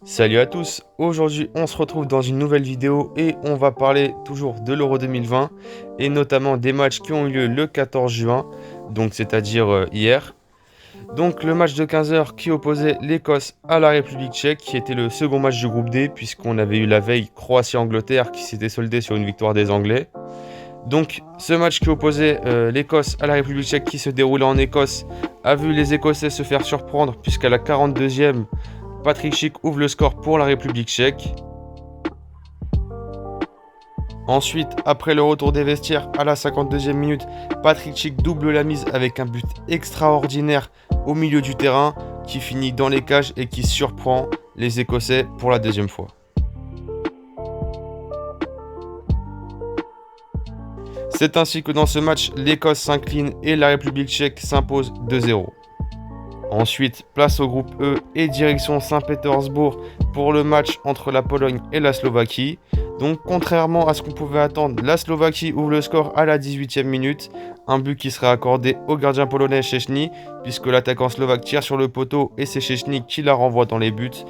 Salut à tous, aujourd'hui on se retrouve dans une nouvelle vidéo et on va parler toujours de l'Euro 2020 et notamment des matchs qui ont eu lieu le 14 juin, donc c'est-à-dire hier. Donc le match de 15 heures qui opposait l'Écosse à la République tchèque, qui était le second match du groupe D, puisqu'on avait eu la veille Croatie-Angleterre qui s'était soldé sur une victoire des Anglais. Donc ce match qui opposait l'Écosse à la République tchèque qui se déroulait en Écosse a vu les Écossais se faire surprendre puisqu'à la 42e, Patrick Schick ouvre le score pour la République tchèque. Ensuite, après le retour des vestiaires à la 52e minute, Patrick Schick double la mise avec un but extraordinaire au milieu du terrain qui finit dans les cages et qui surprend les Écossais pour la deuxième fois. C'est ainsi que dans ce match, l'Écosse s'incline et la République tchèque s'impose 2-0. Ensuite, place au groupe E et direction Saint-Pétersbourg pour le match entre la Pologne et la Slovaquie. Donc contrairement à ce qu'on pouvait attendre, la Slovaquie ouvre le score à la 18e minute, un but qui serait accordé au gardien polonais Szczęsny, puisque l'attaquant slovaque tire sur le poteau et c'est Szczęsny qui la renvoie dans les buts.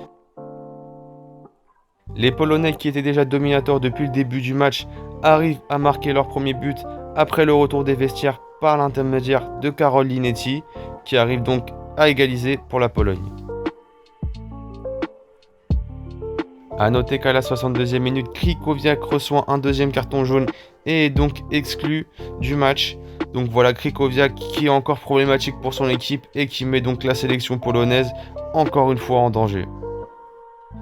Les Polonais, qui étaient déjà dominateurs depuis le début du match, arrivent à marquer leur premier but après le retour des vestiaires par l'intermédiaire de Karol Linetti, qui arrive donc à égaliser pour la Pologne. A noter qu'à la 62e minute, Krychowiak reçoit un deuxième carton jaune et est donc exclu du match. Donc voilà, Krychowiak qui est encore problématique pour son équipe et qui met donc la sélection polonaise encore une fois en danger.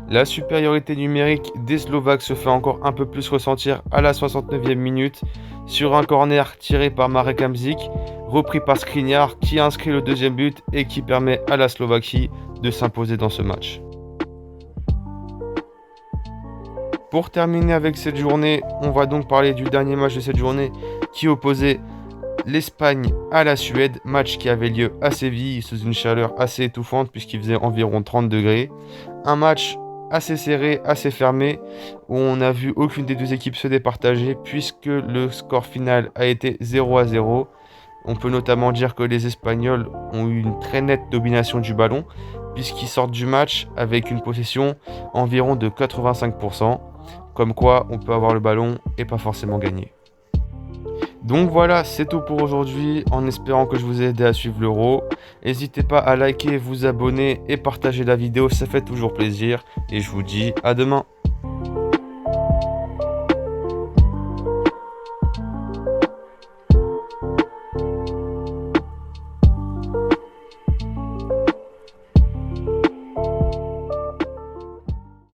La supériorité numérique des Slovaques se fait encore un peu plus ressentir à la 69e minute sur un corner tiré par Marek Hamsik, repris par Skriniar qui inscrit le deuxième but et qui permet à la Slovaquie de s'imposer dans ce match. Pour terminer avec cette journée, on va donc parler du dernier match de cette journée qui opposait l'Espagne à la Suède, match qui avait lieu à Séville sous une chaleur assez étouffante puisqu'il faisait environ 30 degrés. Un match assez serré, assez fermé, où on n'a vu aucune des deux équipes se départager puisque le score final a été 0-0. On peut notamment dire que les Espagnols ont eu une très nette domination du ballon puisqu'ils sortent du match avec une possession environ de 85%, comme quoi on peut avoir le ballon et pas forcément gagner. Donc voilà, c'est tout pour aujourd'hui, en espérant que je vous ai aidé à suivre l'Euro. N'hésitez pas à liker, vous abonner et partager la vidéo, ça fait toujours plaisir. Et je vous dis à demain.